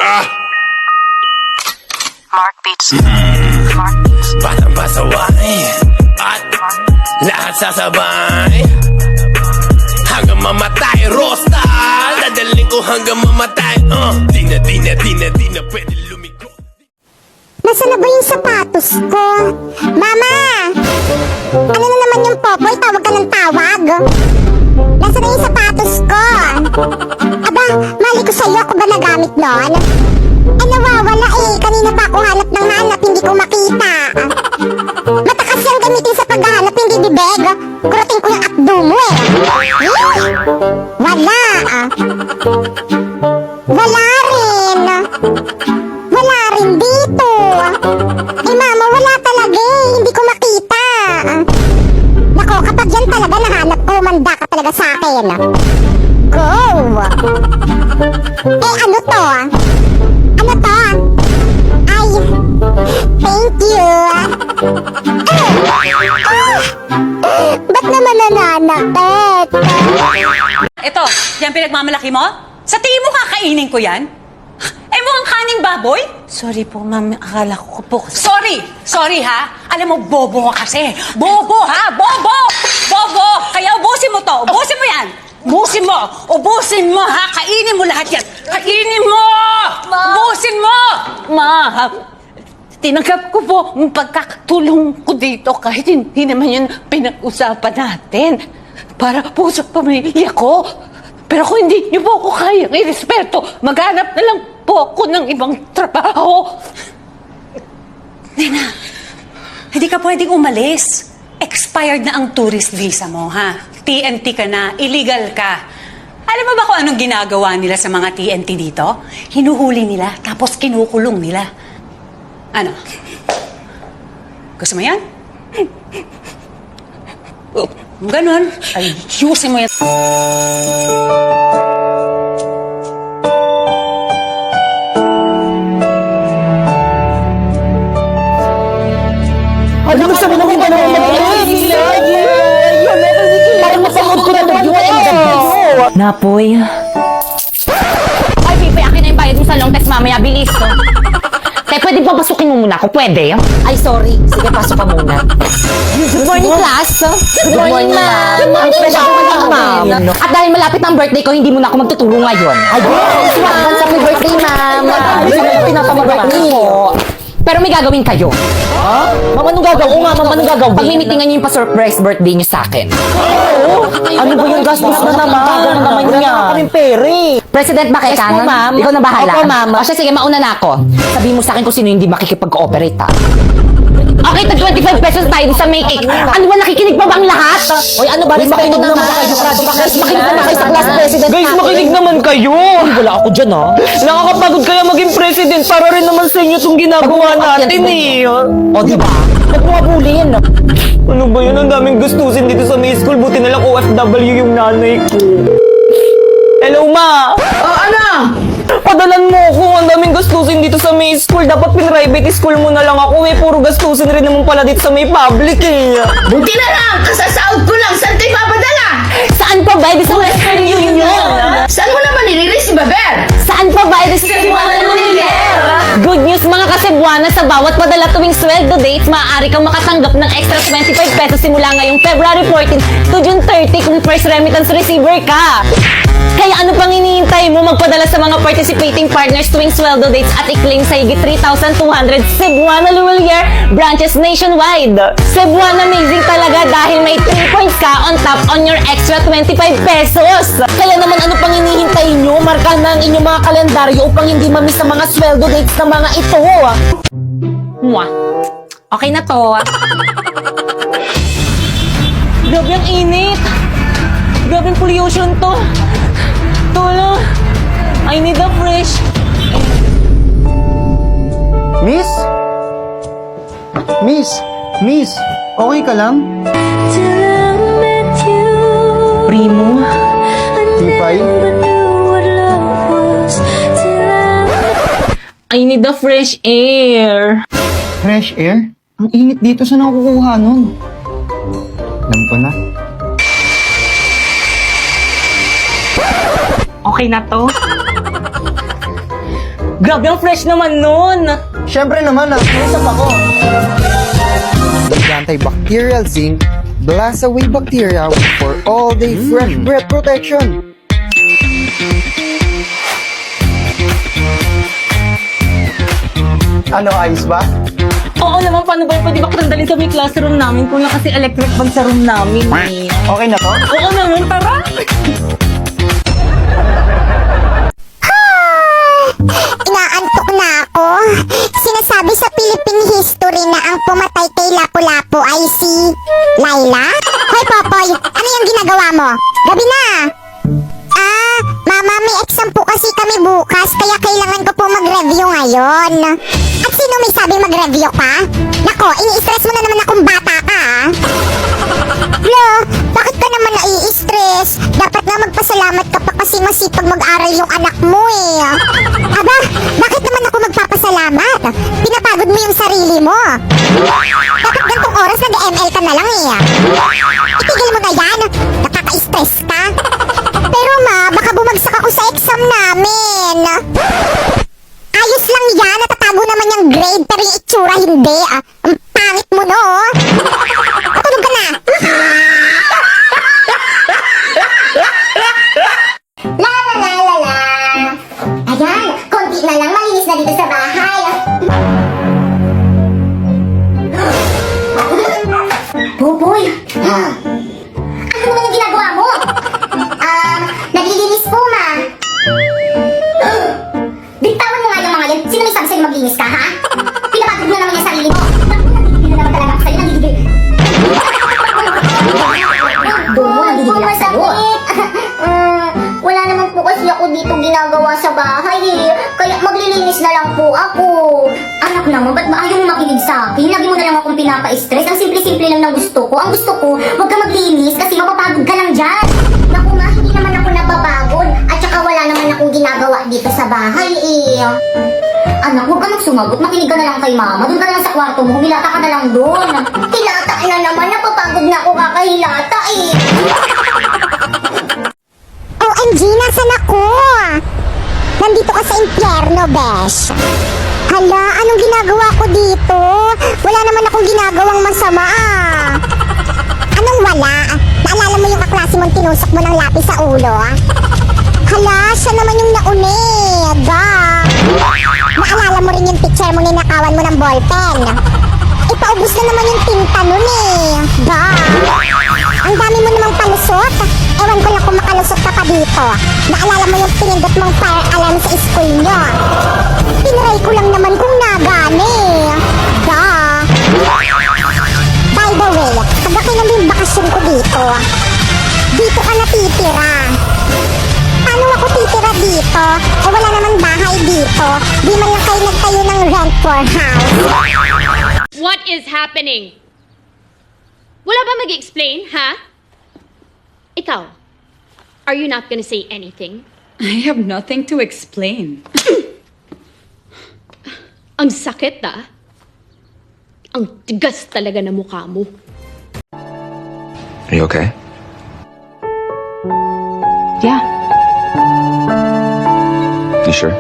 Mark Beats. Mark Beats. Batang pasaway at lahat sasabay hanggang mamatay. Rosta, dadaling ko hanggang mamatay. Di na pwede lumiko. Nasaan na ba yung sapatos ko? Mama! Ano na naman yung popoy? Tawag ka ng tawag? Nasaan na yung sapatos ko? Aba, mali ko sa'yo. Ako ba nagamit nun? Nawawala eh. Kanina pa ako hanap ng hanap. Hindi ko makita. Matakas yung gamitin sa paghahanap. Hindi bibeg. Kurutin ko yung akdo mo eh. Wala. Wala rin. Wala rin dito. Eh mama, wala talaga eh. Hindi ko makita. Nako, kapag yan talaga nahanap ko, manda ka talaga sa akin. Go! Eh ano to? Ano to? Ay, thank you. Ba't naman nananakit? Ito, yan pinagmamalaki mo? Sa tingin mo kakainin ko yan? Eh mukhang kaning baboy? Sorry po, ma'am. Akala ko po kasi... Sorry ha. Alam mo, bobo ka kasi. Bobo ha, bobo! Bobo! Kaya ubusin mo to, ubusin mo yan. Ubusin mo ha, kainin mo lahat yan. Kainin mo! Ubusin mo! Ma, tinanggap ko po ang pagkakatulong ko dito kahit hindi naman yun pinag-usapan natin. Para po sa pamilya ko. Pero kung hindi niyo po ako kayang irespeto, maghanap na lang po ako ng ibang trabaho. Nena, hindi ka pwedeng umalis. Expired na ang tourist visa mo, ha? TNT ka na, illegal ka. Alam mo ba kung anong ginagawa nila sa mga TNT dito? Hinuhuli nila, tapos kinukulong nila. Ano? Gusto mo yan? Ganon. Ayusin mo yan. Ano mo sabi naman ba naman mag-iis? Parang napanood ko na mag-iis. Napoy. Ay, Pipe, akin na yung bayad mo sa long text mamaya. Bilis, no? Kaya pwede ba pasukin mo muna ako? Pwede? Ay, sorry. Sige, pasok ka muna. Good morning, class. Good morning, ma'am. Ma'am. At dahil malapit ang birthday ko, hindi mo na ako magtuturo ngayon. Advance happy birthday, ma'am. Birthday mo. Pero may gagawin kayo. Ma'am, anong gagawin? Ma'am, anong gagawin? Pagmimitingan niyo yung pa-surprise birthday niyo sa akin. Ano ba yung gastos na naman? Ano naman niya? Wala kaming pere. President, bakit Yes ka? po, ma'am. Ikaw na bahala. Opo, ma'am. O siya, sige, mauna na ako. Sabihin mo sa akin kung sino hindi makikipag-cooperate, ha? Okay, tag 25 pesos tayo sa may cake. Ano ba, nakikinig pa bang lahat? Oy, ano ba? Respeto naman kayo. Makinig naman kayo sa class president. Guys, makinig naman kayo! Wala ako dyan, ha? Nakakapagod kaya maging president para rin naman sa inyo itong ginagawa natin eh. O, diba? Huwag mo abulin. Ano ba yun? Ang daming gustusin dito sa may school. Buti na lang OFW yung nanay ko. Hello, ma! Ano? Padalan mo ako. Ang daming gastusin dito sa may school. Dapat pin-private school mo na lang ako eh. Puro gastusin rin naman pala dito sa may public eh. Buti na lang! Kasasahod ko lang! Saan tayo papadala? Saan pa ba? Di sa Western Union. Saan mo naman nililis si Baber? Saan pa ba? Di sa Cebuana Good news mga ka-Cebuana, sa bawat padala tuwing sweldo dates, maaari kang makatanggap ng extra 25 pesos simula ngayong February 14 to June 30 kung first remittance receiver ka. Kaya ano pang hinihintay mo? Magpadala sa mga participating partners tuwing sweldo dates at i-claim sa higit 3,200 Cebuana Luwalier branches nationwide. Cebuana amazing talaga dahil may 3 points ka on top on your extra 25 pesos. Kaya naman ano pang hinihintay nyo? Marka na ang inyong mga kalendaryo upang hindi mamiss ang mga sweldo dates ng mga ito. Mwah. Okay na to. Grabe ang init. Grabe ang pollution to. Tulong. I need a fresh... Miss? Miss, okay ka lang? Primo. Tipay? I need a fresh air. Fresh air? Ang init dito, saan ako kukuha nun? Alam ko na. Okay na to? Grabe, ang fresh naman nun! Siyempre naman, nakiusap ako. With antibacterial zinc, blast away bacteria for all-day fresh breath protection. Ano, ayos ba? Oo naman, paano ba pwede ba dalhin sa may classroom namin? Kung kasi electric fan sa room namin eh. Okay na to? Oo naman, tara! Inaantok na ako. Sinasabi sa Philippine history na ang pumatay kay Lapu-Lapu ay si Laila? Hoy, Popoy, ano yung ginagawa mo? Gabi na! Mama, may exam po kasi kami bukas, kaya kailangan ko po mag-review ngayon. At sino may sabi mag-review ka? Nako, ini-stress mo na naman akong bata ka, ah. Lo, bakit ka naman nai-stress? Dapat nga magpasalamat ka pa kasi masipag mag-aral yung anak mo eh. Aba, bakit naman ako magpapasalamat? Pinapagod mo yung sarili mo. Dapat gantong oras nag-ML ka na lang eh. Itigil mo na yan. Nakaka-stress ka. Pero ma, baka bumagsak ako sa exam namin. Ayos lang yan. Natatago naman yung grade pero yung itsura hindi. Ang pangit mo no. Patulog ka na. La la la la la. Ayan, konti na lang malinis na dito sa bahay. Buboy! Ano naman yung ginagawa mo? Naglilinis po, ma. Bitawan mo nga yung mga yan. Sino may sabi sa'yo maglinis ka, ha? Pinapagod mo naman yung sarili mo. Nagigil na naman talaga ako sa'yo. Nagigil. Nagigil ako sa'yo. Wala naman po kasi ako dito ginagawa sa bahay eh. Kaya maglilinis na lang po ako. Anak naman, ba't ba ayaw mo makinig sa akin? Lagi mo na lang akong pinapa-stress. Ang simple-simple lang ng gusto ko. Ang gusto ko, huwag ka maglinis kasi mapapagod ka lang dyan. Naku ma, hindi naman ako napapagod. At saka wala naman akong ginagawa dito sa bahay eh. Anak, huwag ka nang sumagot. Makinig ka na lang kay mama. Doon ka na lang sa kwarto mo. Humilata ka na lang doon. Hilata na naman. Napapagod na ako kakahilata eh. OMG, nasan ako? Nandito ka sa impyerno, besh. Hala, anong ginagawa ko dito? Wala naman akong ginagawang masama ah. Anong wala? Naalala mo yung kaklase mong tinusok mo ng lapis sa ulo? Hala, siya naman yung naunid. Naalala mo rin yung picture mo ninakawan mo ng ballpen. Ipaubos na naman yung tinta nun eh. Ang dami mo namang palusot. Ewan ko lang kung makalusot ka pa dito. Naalala mo yung pinindot mong fire alarm sa school nyo. Tinry ko lang naman kung nagani. By the way, taga kailan yung bakasyon ko dito? Dito ka natitira. Paano ako titira dito? Eh wala namang bahay dito. Di man lang kayo nagtayo ng rent for house. What is happening? Wala ba mag-explain, ha? Ikaw, are you not gonna say anything? I have nothing to explain. Ang sakit, ah. Ang tigas talaga na mukha mo. Are you okay? Yeah. You sure?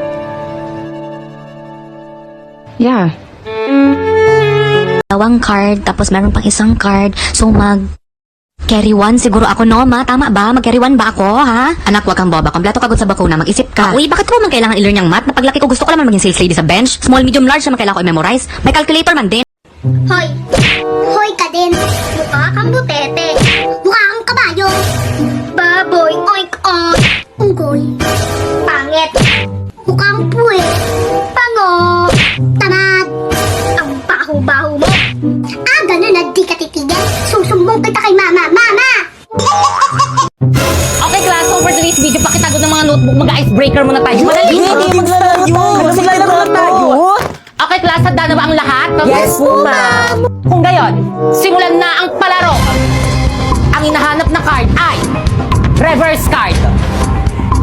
Yeah. Dalawang card, tapos meron pang isang card. So carry one siguro ako, no, ma? Tama ba? Mag-carry one ba ako, ha? Anak, wag kang boba. Kompleto kagod sa bakuna. Mag-isip ka. Uy, bakit ko man kailangan i-learn yung math? Na paglaki ko gusto ko naman maging sales lady sa bench. Small, medium, large naman kailangan ko i-memorize. May calculator man din. Hoy! Hoy ka din! Mukha kang butete! Mukha kang kabayo! Baboy! Oink oink! Unggoy! Pangit! Mukha kang puwet! Pango! Tamad! Ang baho-baho mo! Ganun na di ka titigil! Susumbong kita kay mama! Mama! Okay, class, over today's video, pakitagod ng mga notebook, mag-icebreaker muna tayo. Madali! Maglalaro tayo! Okay, class, handa na ba ang lahat? Yes po, ma'am! Kung gayon, simulan na ang palaro. Ang hinahanap na card ay reverse card.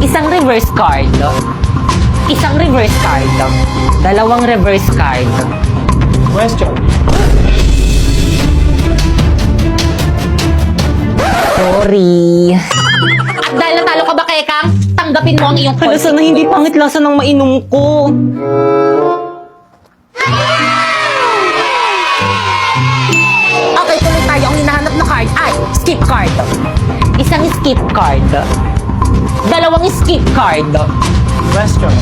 Isang reverse card. Isang reverse card. Dalawang reverse card. Question. Sorry. At dahil natalo ka Bakekang, tanggapin mo ang iyong Hala, sana hindi pangit lasa ng mainom ko. Okay, tuloy tayo. Ang hinahanap na card ay skip card. Isang skip card. Dalawang skip card. Question.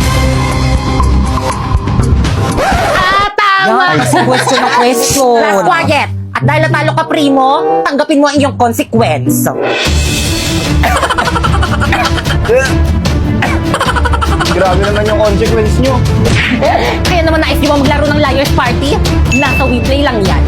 Tama! Question na question. Last quiet. At dahil natalo ka, primo, tanggapin mo ang iyong consequence. Grabe naman yung consequence nyo. Kaya naman nais di mo maglaro ng Liar's Party? Nasa WePlay lang yan.